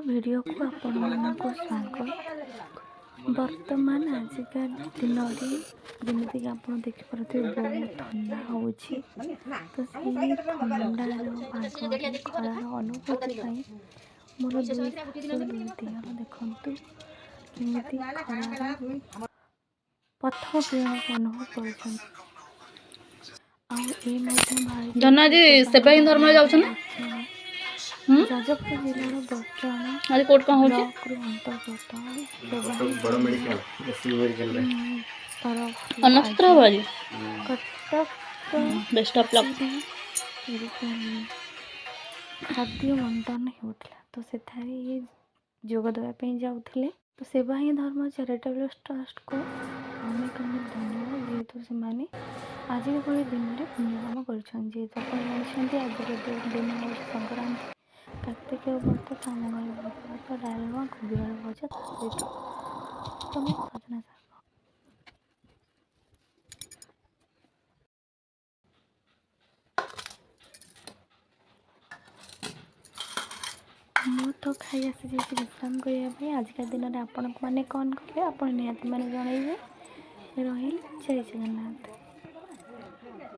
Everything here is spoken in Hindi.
वीडियो को आपण मानक स्वागत। वर्तमान आजिका दिन जमीक आप देखिपे बहुत ठंडा हो तो से ठंडार पाग खरार अनुभूति मोर दुई देह देखु केमी खरार प्रथम किरण अनुभव कर धनाजी सेवा ही धर्म जाऊँ ना जाजपुर जिलार बच्चन आज कोट कौन हो ब्लॉक अंतर्गत अनस्त्र हो आज कटक बेस्ट ऑफ लक खाद्य बंटन होता तो से जोग देवाई जाऊे तो सेवा ही धर्म चैरिटेबल ट्रस्ट को अनेक अनेक धन्यवाद जेहेतु से आज भली दिन में पुण्यकर्म कर आज दिन संक्रांति कार्तिक व्रत तो आम घर भात डालमा कोबी आलू भजा सहित तुम सजना शाग मु तो खाई आसी विश्राम करने आजिका दिन में आपण मैंने कौन कले आप निहती मैंने जनइबे रही जय जगन्नाथ।